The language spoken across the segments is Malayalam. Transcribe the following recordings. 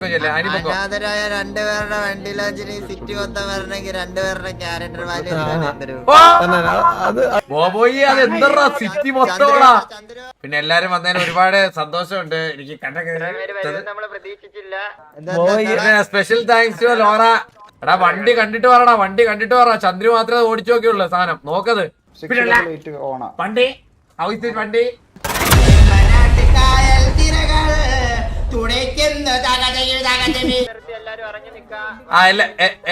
അനാഥരായ രണ്ടുപേരുടെ വണ്ടി ലോഞ്ചിന് സിറ്റി മൊത്തം വരണമെങ്കിൽ രണ്ടുപേരുടെ ക്യാരക്ടർ വാല്യൂ സിറ്റി മൊത്തമാ. പിന്നെ എല്ലാരും വന്നതിന് ഒരുപാട് സന്തോഷമുണ്ട്. എനിക്ക് സ്പെഷ്യൽ താങ്ക്സ് ടു ലോറ. എടാ വണ്ടി കണ്ടിട്ട് പറടാ, വണ്ടി കണ്ടിട്ട് പറ. ചന്ദ്രു മാത്രമേ ഓടിച്ചു നോക്കിയുള്ളൂ സാധനം നോക്കത്. വണ്ടി വണ്ടി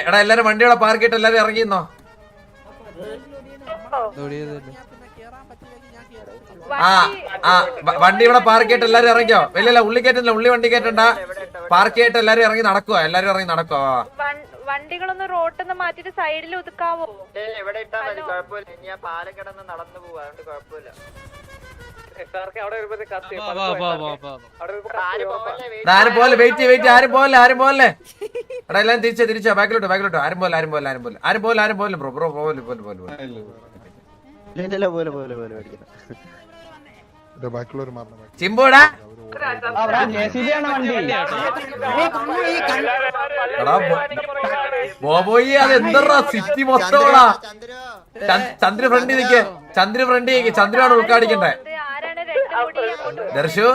എടാ എല്ലാരും വണ്ടിയോടെ പാർക്ക് ചെയ്തിട്ട് എല്ലാരും ഇറങ്ങിന്നോ. വണ്ടി ഇവിടെ പാർക്ക് ചെയ്തിട്ട് എല്ലാരും ഇറങ്ങിയോ. ഇല്ല ഉള്ളി കയറ്റുന്നില്ല, ഉള്ളി വണ്ടി കയറ്റണ്ട. പാർക്ക് ചെയ്തിട്ട് എല്ലാരും ഇറങ്ങി നടക്കുവോ, എല്ലാരും ഇറങ്ങി നടക്കുവോ. വണ്ടികളൊന്ന് റോട്ടിന്ന് മാറ്റിട്ട് സൈഡിൽ ഒതുക്കാവോ. എവിടെ ഇട്ടാ മതി, കുഴപ്പമില്ല. ഞാൻ പാലക്കടന്ന് നടന്നു പോവാ, അതുകൊണ്ട് കുഴപ്പമില്ല. ആരും പോലെ വെയിറ്റ് ആരും പോലെ എടാ എല്ലാം തിരിച്ചോ ബാക്കിലോട്ടോ. ആരും പോലെ ചിമ്പോടാ ബോബോയി. അത് എന്താ സിറ്റി മൊത്തമാ. ചന്ദ്ര ഫ്രണ്ടി നിക്ക്, ചന്ദ്രനാണ് ഉൾക്കാടിക്കണ്ടേ. ദർശു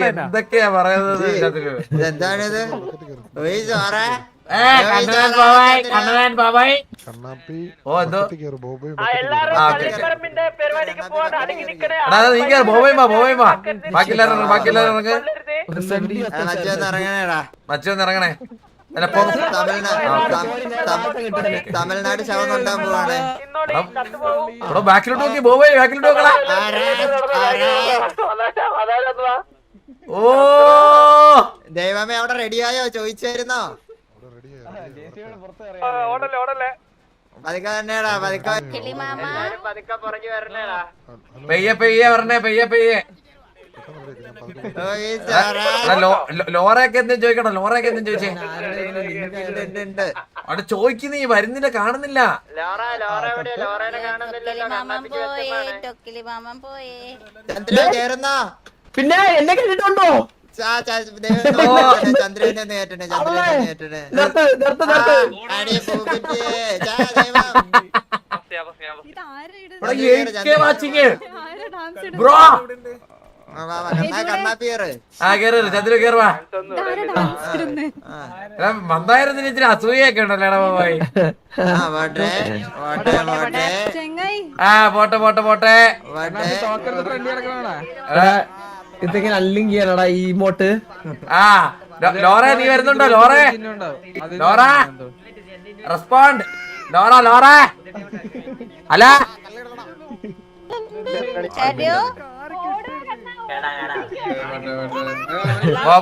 എന്തൊക്കെയാ പറയുന്നത്. എന്താണിത്? മച്ചൊന്നിറങ്ങണേ. തമിഴ്നാട് ശവം കൊണ്ടാൻ പോവാണ്. ബാക്കിലോട്ട് നോക്കി ബോബോയ്, ബാക്കിലോട്ട് നോക്കണ. ഓ ദൈവമേ, അവിടെ റെഡിയായോ ചോദിച്ചായിരുന്നോ? പതുക്കെ തന്നെയാടാ, പതുക്കെ പുറകെ വരണേടാ. പെയ്യെ പറഞ്ഞേ. ലോറയൊക്കെ എന്തും ചോദിക്കണോ, ലോറയൊക്കെ എന്തും ചോദിച്ചേ. അവിടെ ചോദിക്കുന്ന നീ വരുന്നില്ല, കാണുന്നില്ല. പിന്നെ എന്നെ കേട്ടിട്ടുണ്ടോ? ചന്ദ്രനെ നേട്ടണേ. ബ്രോ ചന്ദ്ര കേറുവാ. മന്ദാരത്തിന് ഇച്ചിരി അസൂയൊക്കെ ഉണ്ടല്ലോ പോയി. പോട്ടെ ഇതെങ്ങനെ അല്ലിങ് ചെയ്യാനടാ ഈ ഇമോട്ട്. ലോറ നീ വരുന്നുണ്ടോ? Laura respond. ലോറ അല്ല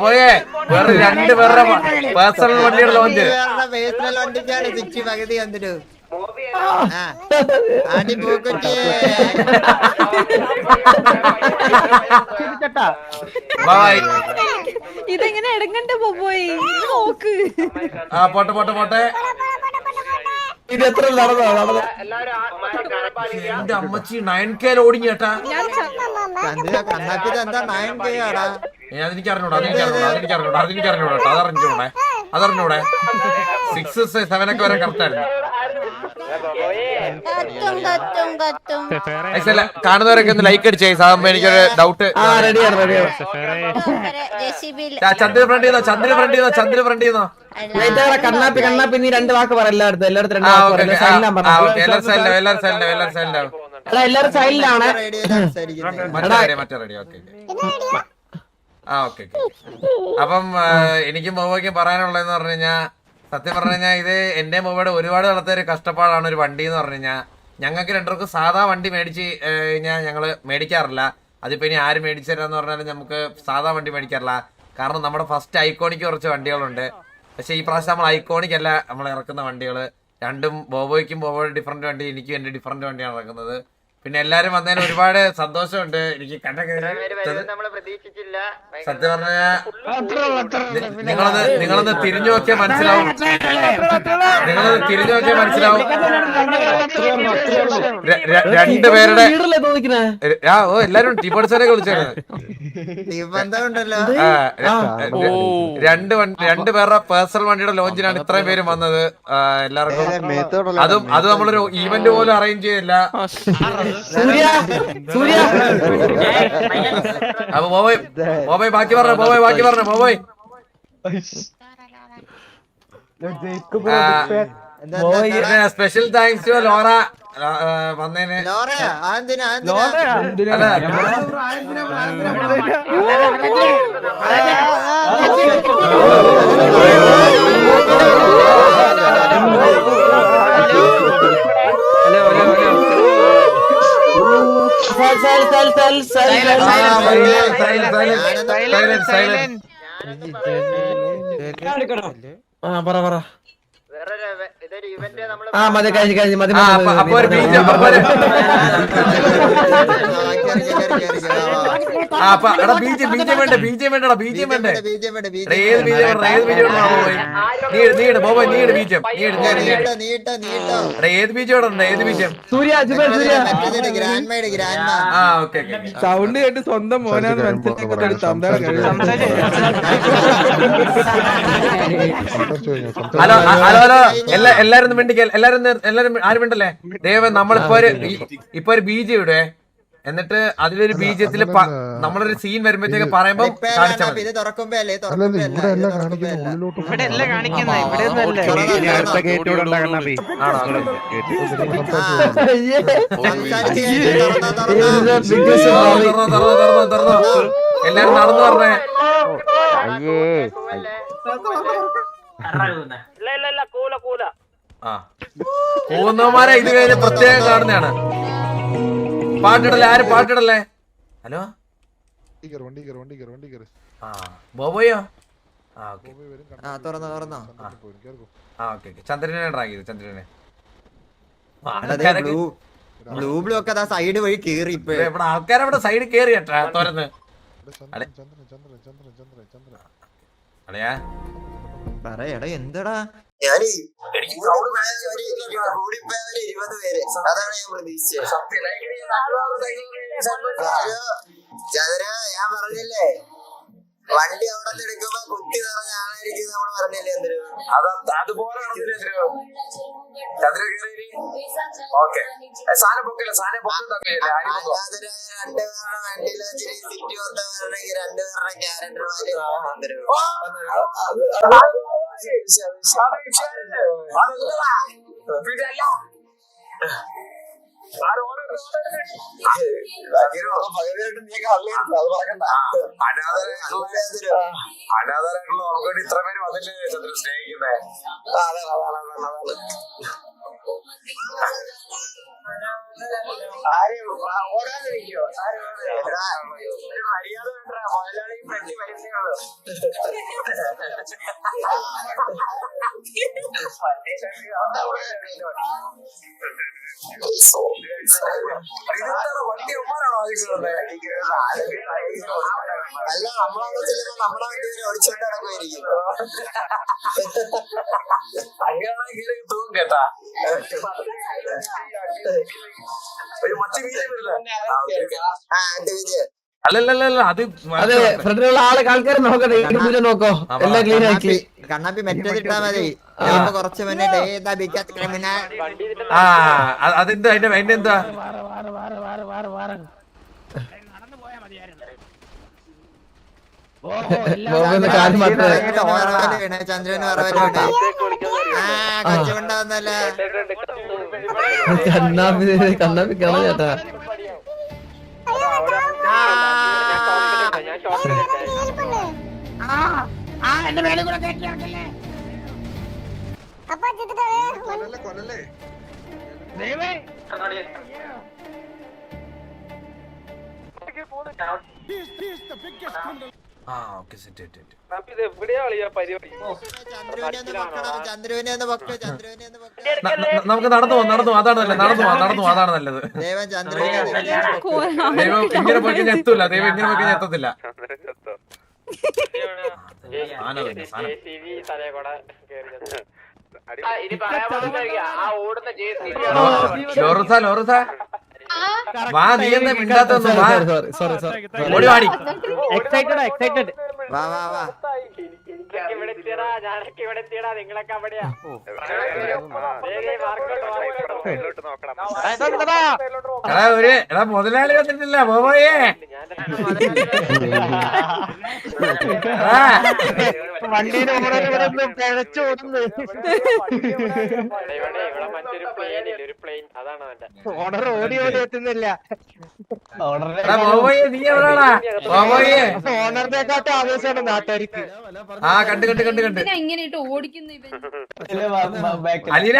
പോയേ വേറെ രണ്ടുപേരുടെ പേഴ്സണൽ വണ്ടിയുടെ ലോഞ്ച്. വണ്ടിക്കാണ് സിറ്റി പകുതി വന്നിട്ട് ആടി പൂക്കുറ്റിയേ. ഇതെങ്ങനെ ഇടങ്ങണ്ട പോയി നോക്ക്. പോട്ടെ. ഇത് എത്ര നടന്നോ? എന്റെ അമ്മച്ചി 9K ഓടിഞ്ഞ ചേട്ടാ. അതറിഞ്ഞൂടെ 6, 7 ഒക്കെ വരെ കറക്റ്റ് ആയിരുന്നു. കാണുന്നവരൊക്കെ ഒന്ന് ലൈക്ക് അടിച്ചേ. സാധാരണ എനിക്കൊരു ഡൗട്ട്. ചന്ദ്ര ഫ്രണ്ട് ചെയ്യുന്നോ? കണ്ണാപ്പി നീ രണ്ട് വാക്ക് പറ. എല്ലായിടത്തും എല്ലാരും സൈഡിലാണ്. അപ്പം എനിക്കും ബോബോയ്ക്കും പറയാനുള്ളതെന്ന് പറഞ്ഞു കഴിഞ്ഞാൽ, സത്യം പറഞ്ഞു കഴിഞ്ഞാൽ ഇത് എന്റെ ബോബോയുടെ ഒരുപാട് നടത്തിയ ഒരു കഷ്ടപ്പാടാണ് ഒരു വണ്ടി എന്ന് പറഞ്ഞു കഴിഞ്ഞാൽ. ഞങ്ങൾക്ക് രണ്ടുപേർക്കും സാധാ വണ്ടി മേടിച്ച് കഴിഞ്ഞാൽ ഞങ്ങള് മേടിക്കാറില്ല. അതിപ്പോ ഇനി ആര് മേടിച്ചു തരാന്ന് പറഞ്ഞാലും നമുക്ക് സാധാ വണ്ടി മേടിക്കാറില്ല. കാരണം നമ്മുടെ ഫസ്റ്റ് ഐക്കോണിക്ക് കുറച്ച് വണ്ടികളുണ്ട്. പക്ഷെ ഈ പ്രാവശ്യം നമ്മൾ ഐക്കോണിക് അല്ല നമ്മൾ ഇറക്കുന്ന വണ്ടികൾ. രണ്ടും ബോബോയ്ക്കും ബോബോയുടെ ഡിഫറൻറ്റ് വണ്ടി, എനിക്കും എൻ്റെ ഡിഫറൻറ്റ് വണ്ടിയാണ് ഇറക്കുന്നത്. പിന്നെ എല്ലാരും വന്നതിന് ഒരുപാട് സന്തോഷമുണ്ട്. എനിക്ക് കണ്ടൊക്കെ നമ്മള് പ്രതീക്ഷിച്ചില്ല. സത്യം പറഞ്ഞാ നിങ്ങളൊന്ന് തിരിഞ്ഞു നോക്കിയാൽ മനസ്സിലാവും. നിങ്ങളൊന്ന് തിരിഞ്ഞു നോക്കിയാൽ മനസ്സിലാവും. രണ്ടുപേരുടെ എല്ലാരും ടീബോർഡ്സിനെ വിളിച്ചാണ്. രണ്ട് പേരുടെ പേഴ്സണൽ വണ്ടിയുടെ ലോഞ്ചിനാണ് ഇത്രയും പേര് വന്നത്. എല്ലാവർക്കും അത് നമ്മളൊരു ഈവന്റ് പോലും അറേഞ്ച് ചെയ്തില്ല. അപ്പൊ ബോബോയ് ബാക്കി പറഞ്ഞ ബോബോയ് സ്പെഷ്യൽ താങ്ക്സ് ടു ലോറ വന്നേന്. പറ മതി കഴിഞ്ഞ് മതി. അപ്പൊ ഒരു ബീജം വേണ്ടേ? ബീജം വേണ്ടേ? ഏത് ബീജം നീട് ബോബോയ് നീട് ബീജം ഏത് ബീജം ഏത് ബീജം? ഓക്കെ സൗണ്ട് കേട്ട് സ്വന്തം മോനാന്ന് ഹലോ ഹലോ ഹലോ എല്ലാരും മിണ്ടിക്കൽ എല്ലാരും ആരും മിണ്ടല്ലേ? ദൈവം നമ്മളിപ്പോ ഒരു ബീജം ഇടുവേ. എന്നിട്ട് അതിലൊരു ബീജത്തില് നമ്മളൊരു സീൻ വരുമ്പോഴത്തേക്ക് പറയുമ്പോ കാണിച്ചാൽ മതി. എല്ലാരും നടന്നു പറഞ്ഞേ. കൂന്നമാരെ ഇത് കഴിഞ്ഞ് പ്രത്യേകം കാണുന്നതാണ്. പാട്ടിടല്ലേ? ആരും പാട്ടിടല്ലേ? ഹലോ ബോബോയോ? ചന്ദ്രനെ ട്രാക്ക് ചെയ്തു. ചന്ദ്രനെ ബ്ലൂ ഒക്കെ സൈഡ് വഴി കേറി. ഇവിടെ ആൾക്കാരവിടെ സൈഡ് കേറി കേട്ടാ തുറന്ന്. അളയാ പറയടാ എന്താടാ? ഞാൻ 20 പേര് അതാണ് ഞാൻ പ്രതീക്ഷിച്ചത്. ചന്ദ്ര ഞാൻ പറഞ്ഞില്ലേ വണ്ടി അവിടെ നിന്ന് എടുക്കുമ്പോ കുത്തി നിറഞ്ഞ ആളായിരിക്കും നമ്മള് പറഞ്ഞില്ലേ എന്തിനു? അതുപോലെ ഓക്കെ സാധനം പൊക്കില്ല. സാധനം പൊക്കുന്നില്ല. രണ്ടുപേരുടെ വണ്ടിയില് സിറ്റി മൊത്തം വരണമെങ്കിൽ രണ്ടുപേരുടെ ക്യാരക്ടർമാര് അനാഥരായിട്ടുള്ള നമുക്ക് ഇത്ര പേര് വന്നില്ലേ ചന്ദ്രൻ സ്നേഹിക്കുന്നേ? ഓടാതിരിക്കോ? മര്യാദ വേണ്ട മുതലാളി ഫ്രണ്ടി വരുന്നേയുള്ളൂ. അല്ല നമ്മളവിടെ ചെല്ലുമ്പോ നമ്മുടെ വണ്ടി ഓടിച്ചോണ്ട് നടക്കുമായിരിക്കും. അങ്ങനെ തൂങ്ങും കേട്ടാ. ഒരു മറ്റു വീഡിയോ വരില്ല. അല്ലല്ല അത് ഫ്രണ്ടിലുള്ള ആൾക്കാരെ നോക്കട്ടെ. നോക്കോ എല്ലാം ക്ലീൻ ആക്കി. കണ്ണാപ്പി മെറ്റതിട്ടാ മതി. കുറച്ച് അതെന്താ അതിന്റെ എന്താ? ചന്ദ്രന് പറവലുണ്ട്. കൊച്ചുണ്ടാവുന്നല്ല കണ്ണാപ്പി കാണാ ചേട്ടാ. എന്റെ മേലെ കൂടെ കയറ്റിയാക്കല്ലേ? ഓക്കെ സെറ്റ് ചന്ദ്രുവിനെ ഒന്ന് പൊക്ക്. നമുക്ക് നടന്നു അതാണ് നല്ലത്. ദേവൻ ചന്ദ്രുവിനെ ദൈവം ഇങ്ങനെ പോയി കഴിഞ്ഞാൽ എത്തൂല. ദൈവം ഇങ്ങനെ പോയി കഴിഞ്ഞാൽ എത്തത്തില്ല. ലോറുസ വാ, നീ എന്താ മിണ്ടാത്തൊന്നും വാ. ഓടി വാടി. എക്സൈറ്റഡ് വാ വാ വാ. എടാ മുതലാളി വന്നിട്ടില്ല ബോബോയെ. ഓണർ ഓടി എത്തുന്നില്ല. ബോബോയെ നീ എവിടാടാ ബോബോയെ? ഓണറിനെക്കാട്ടും ആവേശമാണ് നാട്ടുകാർക്ക്. കണ്ട് ഇങ്ങനെയിട്ട് ഓടിക്കുന്നു ഇവൻ. അലീന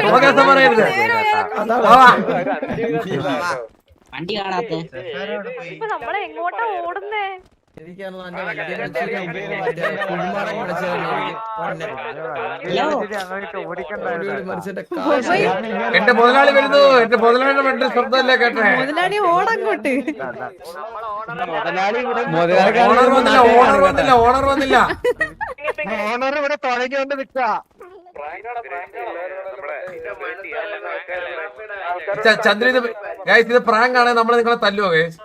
അവകാശം പറയരുത്. വണ്ടി കാണാത്ത ഇപ്പൊ നമ്മളെ എങ്ങോട്ടാ ഓടുന്നേ? എന്റെ മുതലാളി വരുന്നു. എന്റെ മുതലാളിയുടെ വേണ്ട ശബ്ദമല്ലേ കേട്ടെ? മുതലാളി ഓടങ്ങോട്ട്. ഓണർ വന്നില്ല. ഓണർ ഇവിടെ തുടങ്ങിക്കൊണ്ട് നിൽക്കുക. ചന്ദ്ര ഇത് പ്രാങ്ക് ആണ്. നമ്മള് നിങ്ങളെ തല്ലുവോ ഗൈസ്?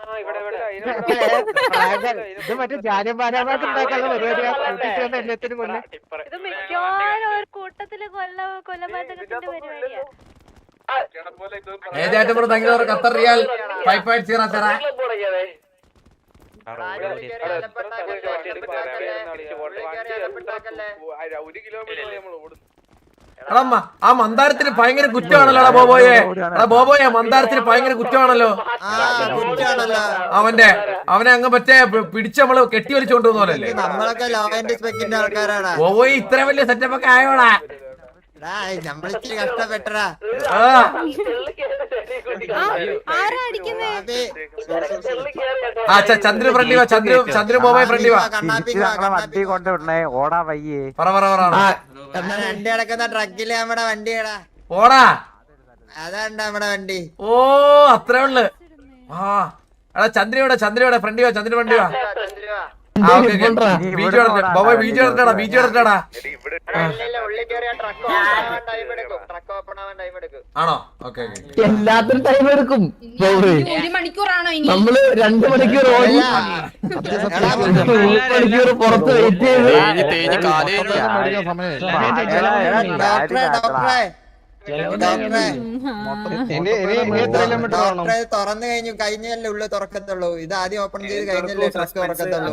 ഇത് മറ്റേ ജാനപാരാമായിട്ട് ഉണ്ടാക്കാനുള്ള പരിപാടിയാണ്. എല്ലാത്തിനും കൊല്ലം ഇത് മിക്കവാറും ഒരു കൂട്ടത്തില് കൊലപാതകത്തിന്റെ പരിപാടിയാ. ഏതായിട്ടും തങ്ങളോട് ഖത്തർ റിയാൽ 5.0 ആ മന്ദാരത്തിന് ഭയങ്കര കുറ്റമാണല്ലോ ബോബോയെ. ബോബോയെ മന്ദാരത്തിന് ഭയങ്കര കുറ്റമാണല്ലോ. അവനെ അങ്ങ് മറ്റേ പിടിച്ച് നമ്മള് കെട്ടി വലിച്ചു കൊണ്ടുപോകുന്നല്ലേ. നമ്മളൊക്കെ ലോ ആൻഡ് സ്പെക്കിന്റെ ആൾക്കാരാണ്. ബോബോയെ ഇത്ര വലിയ സെറ്റപ്പ് ഒക്കെ ആയോടാ. നമ്മളിച്ചിരി കഷ്ടപ്പെട്ടടാ. ചന്ദ്ര ഫ്രണ്ടി വാ. ചന്ദ്ര ബോബോയെ ഫ്രണ്ടി വാ. വണ്ടി കൊണ്ടുവിടണേ. ഓടാ വയ്യേ. പറ വണ്ടി കിടക്കുന്ന ട്രക്കില് നമ്മുടെ വണ്ടിയാടാ. ഓടാ. അതാണ്ട നമ്മുടെ വണ്ടി. ഓ അത്രേ ഉള്ളു. എടാ ചന്ദ്രയോടെ ഫ്രണ്ടി വാ. ചന്ദ്ര ഫ്രണ്ടി വാ. ബോബോയ് ബീച്ച് എടുക്കടാ. ആണോ? ഓക്കെ എല്ലാത്തിനും ടൈം എടുക്കും. 1 മണിക്കൂറാണോ ഇനി? നമ്മള് 2 മണിക്കൂർ ഓടി 1 മണിക്കൂർ പുറത്ത് വെയിറ്റ് ചെയ്ത് ഡോക്ടറെ തുറന്നു കഴിഞ്ഞല്ലേ ഉള്ളു തുറക്കത്തുള്ളൂ. ഇത് ആദ്യം ഓപ്പൺ ചെയ്ത് കഴിഞ്ഞല്ലേ ട്രക്ക് തുറക്കത്തുള്ളൂ.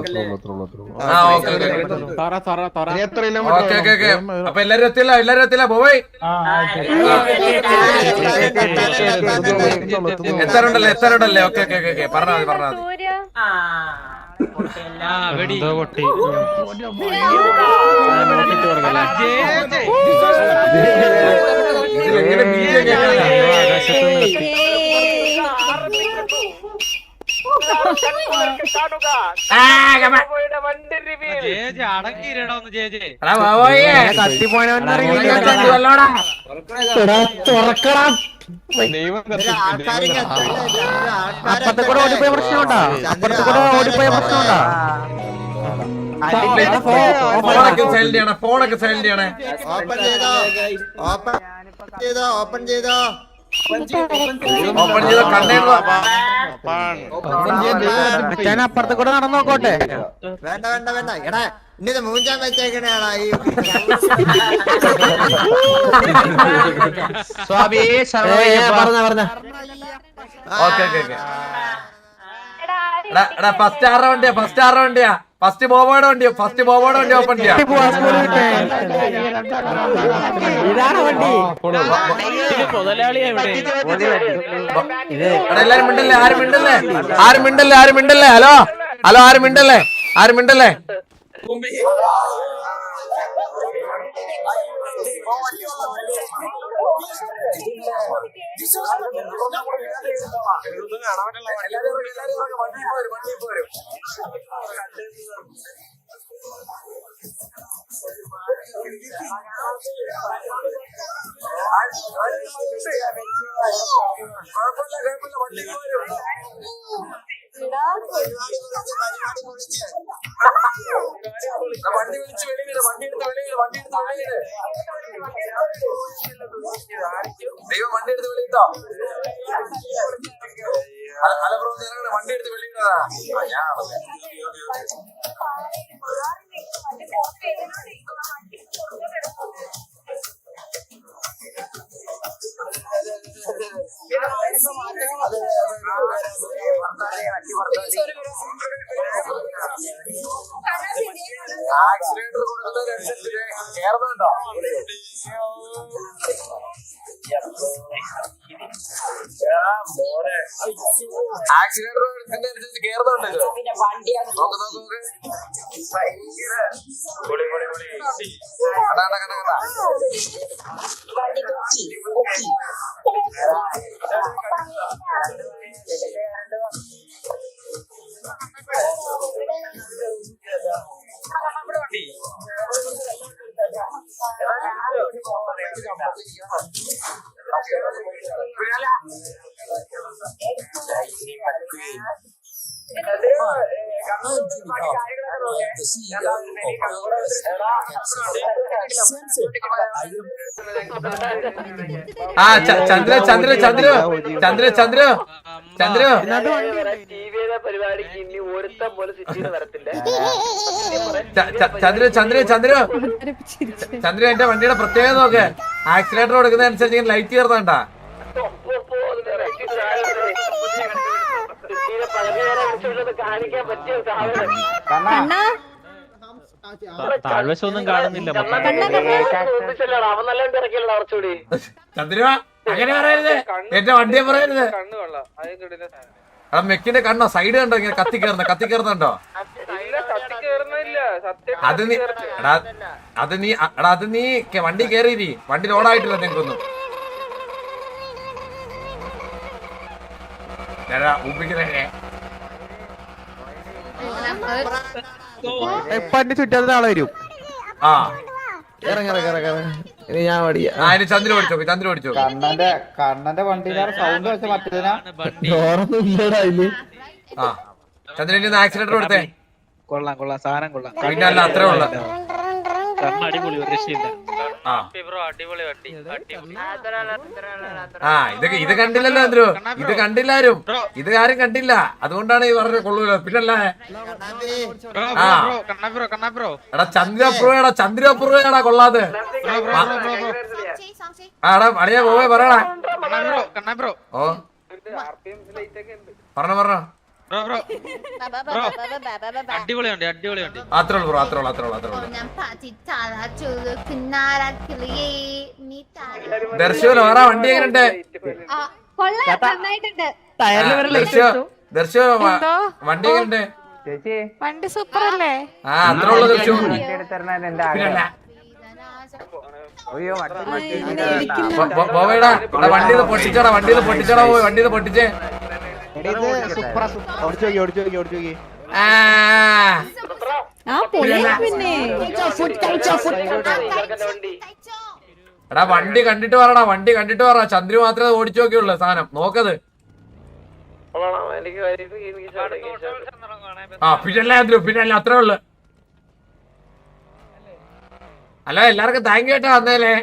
അപ്പൊ എല്ലാരും എത്തില്ല ബോബോയ്. എത്താറുണ്ടല്ലേ? ഓക്കെ പറഞ്ഞാ സൂര്യ ഇതിലെങ്ങനെ ബീജം തുറക്കണം. അപ്പത്തെ കൂടെ ഓടിപ്പോയ പ്രശ്നമുണ്ടാ. ഫോണൊക്കെ സൈലന്റ് ചെയ്യണേ. ഓപ്പൺ ചെയ്തോ അപ്പുറത്തെ കൂടെ നടന്നു നോക്കോട്ടെ. വേണ്ട എടാ ഇന്നത് മൂഞ്ചാൻ വെച്ചേക്കണേടാ ഈ പറഞ്ഞ ഫസ്റ്റ് ആരുടെ വണ്ടിയാ? ഫസ്റ്റ് ബോബോയുടെ വണ്ടി ഓപ്പൺ ചെയ്യാം. എല്ലാരും മിണ്ടല്ലേ? ആരും മിണ്ടല്ലേ? ഹലോ ആരും മിണ്ടല്ലേ? വണ്ടി വിളിച്ച് വെളിയില് വണ്ടി എടുത്ത് ദൈവം വണ്ടി എടുത്ത് വെളിയിട്ടോ. അല്ല ബ്രോ വണ്ടി എടുത്ത് വെളിയിട്ടതാ. ആക്സിഡന്റ് കൊടുക്കുന്നതനുസരിച്ച് കേറുന്നുണ്ടോ? ആക്സിഡന്റ് എടുക്കുന്നതനുസരിച്ച് കേറുന്നുണ്ട്. നോക്ക് നോക്ക് നോക്ക്. ഭയങ്കര പൊളി പൊളി പൊളി. കണ്ടാ കണ്ടാ കണ്ടാ. ആ ചന്ദ്ര ചന്ദ്ര ചന്ദ്ര ചന്ദ്ര ചന്ദ്ര ചന്ദ്ര പരിപാടിക്ക് ഇനി ഒരുത്തം പോലെ സിറ്റിന്ന് വരത്തില്ല. ചന്ദ്ര ചന്ദ്ര ചന്ദ്ര ചന്ദ്ര എന്റെ വണ്ടിയുടെ പ്രത്യേകത നോക്ക്. ആക്സിലേറ്റർ കൊടുക്കുന്ന അനുസരിച്ച് ലൈറ്റ് ചേർന്നണ്ടാ. കാണിക്കാൻ പറ്റിയ സാധനം താഴ്വശമൊന്നും കാണുന്നില്ല. അവൻ നല്ല തിരക്കില്ലടാ കുറച്ചുകൂടി. ചന്ദ്ര അങ്ങനെ പറയരുത്, എന്റെ വണ്ടിയെ പറയരുത്. എടാ മെക്കിന്റെ കണ്ണോ സൈഡ് കണ്ടോ ഇങ്ങനെ കത്തിക്കേറുന്നുണ്ടോ? അത് നീ എടാ അത് നീ വണ്ടി കേറിയിരി. വണ്ടി ലോഡായിട്ടില്ല നിങ്ങൾക്കൊന്നും. ചുറ്റാത്ത ആളെ വരും. ആ ഇനി ഞാൻ പഠിക്കാം. അതിന് ചന്ദ്ര ഓടിച്ചോ. കണ്ണന്റെ വണ്ടിയിലാണ് സൗണ്ട് വെച്ച മറ്റേതിനാ ഡോറൊന്നും ഇല്ലടാ ഇതില്. ആ ചന്ദ്രന്റെ ആക്സിലേറ്റർ കൊടുത്തേ. കൊള്ളാം സാധനം കൊള്ളാം. പിന്നെ അല്ല അത്രേ ഉള്ളു. അടിപൊളി ഒരു രക്ഷയില്ല. ആ ഇത് കണ്ടില്ലല്ലോ ചന്ദ്രു. ഇത് കണ്ടില്ലാരും. ഇത് ആരും കണ്ടില്ല. അതുകൊണ്ടാണ് ഈ പറഞ്ഞ കൊള്ളൂല്ലോ. പിന്നല്ലേ എടാ ചന്ദ്രപ്രൂടാ കൊള്ളാതെ. ആടാ അളിയാ പോവേ പറയടാ. ഓ പറഞ്ഞോ അടിപൊളിയുണ്ട്. അത്രേ ഉള്ളു ബ്രോ. അത്രേ ഉള്ളു. ദർശനം വേറെ വണ്ടി എങ്ങനെയുണ്ട്? ദർശനം വണ്ടി എങ്ങനെയുണ്ട്? വണ്ടി സൂപ്പർ അല്ലേ? ആ അത്രേ ഉള്ളു ദർശനം. പോവേടാ വണ്ടിന്ന് പൊട്ടിച്ചടാ. പോയി വണ്ടിന്ന് പൊട്ടിച്ചേ. എടാ വണ്ടി കണ്ടിട്ട് പറ. ചന്ദ്രു മാത്രമേ ഓടിച്ചു നോക്കിയുള്ളൂ സാധനം. നോക്കത്. ആ പിന്നല്ല അത്രേ ഉള്ളു. അല്ല എല്ലാവർക്കും താങ്ക് യു കേട്ടാ വന്നേലേ.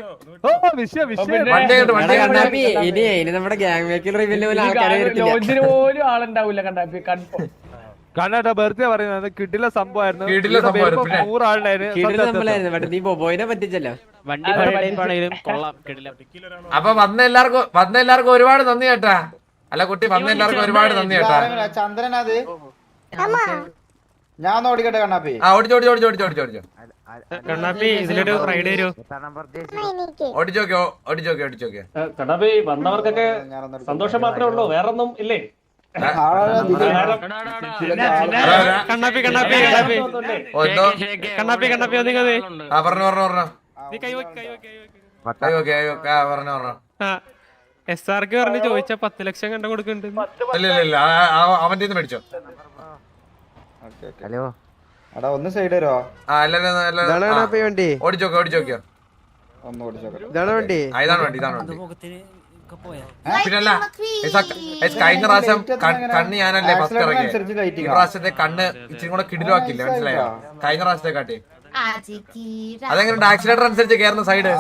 ഇനി നമ്മുടെ ഗ്യാങ് മേക്കിൽ റിവ്യൂല് പോലും ആൾക്കാരെ പോലും ആളുണ്ടാവില്ല. കണ്ണാ വെറുതെ പറയുന്നത് കിടില സംഭവമായിരുന്നു. 100 ആളുണ്ടായിരുന്നു. നീ ബോബോയിനെ പറ്റിച്ചല്ലോ. വണ്ടി കൊള്ളാം. അപ്പൊ വന്ന എല്ലാവർക്കും ഒരുപാട് നന്ദി കേട്ടാ. അല്ല കുട്ടി വന്ന എല്ലാവർക്കും ഒരുപാട് നന്ദി കേട്ടാ. ചന്ദ്രനത് ഞാൻ ഓടിക്കട്ടെ കണ്ണാപ്പി. ആ ഓടിച്ചോ. കണ്ണാപ്പി ഇതിലൊരു റൈഡ് വരൂ. ഓടിച്ചോക്കെ. കണ്ണാപ്പി വന്നവർക്കൊക്കെ സന്തോഷം മാത്രമേ ഉള്ളൂ, വേറൊന്നും ഇല്ലേ? കണ്ണാപ്പി പറഞ്ഞോ. പറഞ്ഞോ. SRK പറഞ്ഞ് ചോദിച്ചാ 10 ലക്ഷം കണ്ട കൊടുക്കുന്നുണ്ട്. ഇല്ല അവന്റെ മേടിച്ചോ. ഹലോ എടാ ഒന്ന് സൈഡ് വരുമോ? ആ എല്ലാരും വണ്ടി ഓടിച്ചോക്കിയോ. ഒന്ന് ഓടിച്ചോക്കാം. ഇതാണ് വണ്ടി. ഇതാണ് വണ്ടി. പിന്നല്ല കഴിഞ്ഞ പ്രാവശ്യം കണ്ണ് ഞാനല്ലേ ഫസ്റ്റ് ഇറങ്ങിയത്. ഈ പ്രാവശ്യത്തെ കണ്ണ് ഇച്ചിരി കൂടെ കിടിലാക്കില്ല, മനസ്സിലായോ? കഴിഞ്ഞ പ്രാവശ്യത്തെ കാട്ടി അതെങ്ങനെ ആക്സിലേറ്റർ അനുസരിച്ച് കയറുന്ന സൈഡ്.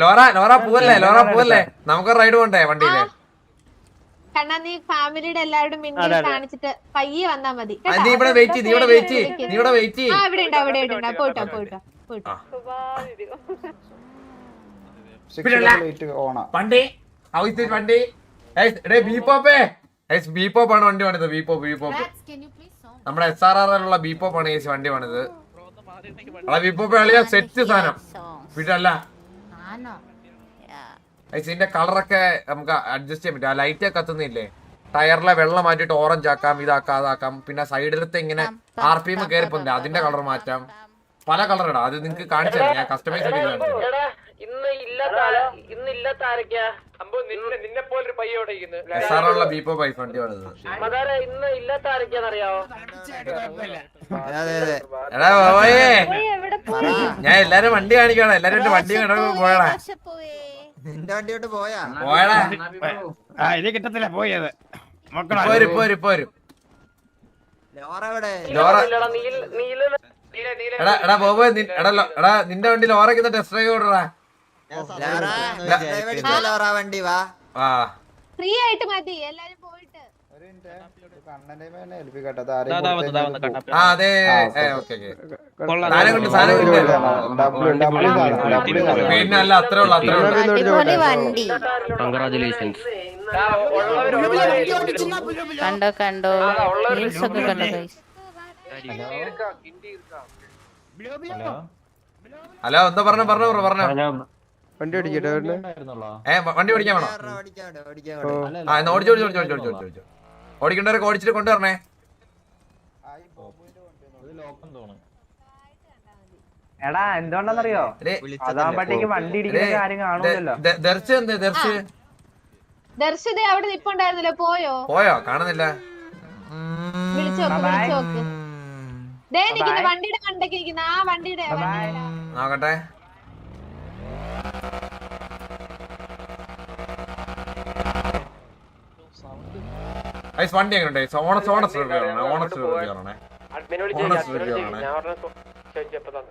ലോറ പോവല്ലേ നമുക്ക് റൈഡ് പോണ്ടേ വണ്ടിയില്. കണ്ണാ നീ ഫാമിലിയുടെ എല്ലാവരും മിണ്ടി കാണിച്ചിട്ട് പയ്യെ വന്നാ മതി. നീ ഇവിടെ വെയിറ്റ് ചെയ്യ്. ആ ഇവിടെ ഉണ്ട് പോയിട്ടോ. വണ്ടി ബീപ്പോപ്പാണ് വണ്ടി പണിത്. ബീപ്പോപ്പ് നമ്മുടെ SRR ബീപ്പോപ്പാണ് ചേച്ചി വണ്ടി പണിത്. ബീപ്പോപ്പ് കളിയാ സെറ്റ് സാധനം വീട്ടല്ല. ഇതിന്റെ കളറൊക്കെ നമുക്ക് അഡ്ജസ്റ്റ് ചെയ്യാൻ പറ്റും. ആ ലൈറ്റ് ഒക്കെ കത്തുന്നില്ലേ, ടയറിലെ വെള്ളം മാറ്റിട്ട് ഓറഞ്ച് ആക്കാം, ഇതാക്കാം, അതാക്കാം. പിന്നെ സൈഡിലത്തെ ഇങ്ങനെ RPM കയറി പോകുന്നില്ല, അതിന്റെ കളർ മാറ്റാം. പല കളർ ഇടാം. അത് നിങ്ങൾക്ക് കാണിച്ചു തരാം, ഞാൻ കസ്റ്റമൈസ് ചെയ്ത് കാണിച്ചു തരാം. SRR ബീപ്പോ പൈസ വണ്ടി പണിത്. എടാ പോയേ, ഞാൻ എല്ലാരും വണ്ടി കാണിക്കണം. എല്ലാരും എന്റെ വണ്ടി പോയടാ. നിന്റെ വണ്ടിയോട്ട് പോയാ ഇത് കിട്ടത്തില്ല പോയത്. ഇപ്പൊ വരും. എടാ ബോബോ, എടാ നിന്റെ വണ്ടി ലോറയ്ക്ക് ടെസ്റ്റ് ഡ്രൈവ് വിടറാ. വണ്ടി വാ. ഫ്രീ ആയിട്ട് മതി എല്ലാരും പോയിട്ട്. അതെ ഓക്കെ. പിന്നെ അല്ല അത്രേ ഉള്ളു. കൺഗ്രാജുലേഷൻസ്. കണ്ടോ ഹലോ എന്താ പറഞ്ഞോ വണ്ടി ഓടിക്കട്ടെ? വണ്ടി ഓടിക്കാൻ വേണോ? ഓടിക്കണ്ടവരൊക്കെ ഓടിച്ചിട്ട് കൊണ്ടുവരണേ. എടാ എന്തുകൊണ്ടെന്നറിയോ, അതാകുമ്പോഴത്തേക്ക് വണ്ടി ഇടിക്കുന്ന കാര്യം കാണൂലല്ലോ. ദർശിത അവിടെ നിപ്പുണ്ടായിരുന്നല്ലോ, പോയോ? കാണുന്നില്ല. വിളിച്ചോക്ക്. വണ്ടിയുടെ കണ്ടൊക്കെ ഇരിക്കുന്ന ആ വണ്ടിയുടെ നോക്കട്ടെ. വണ്ടി എങ്ങനെ ഓണസ് റിവ്യൂ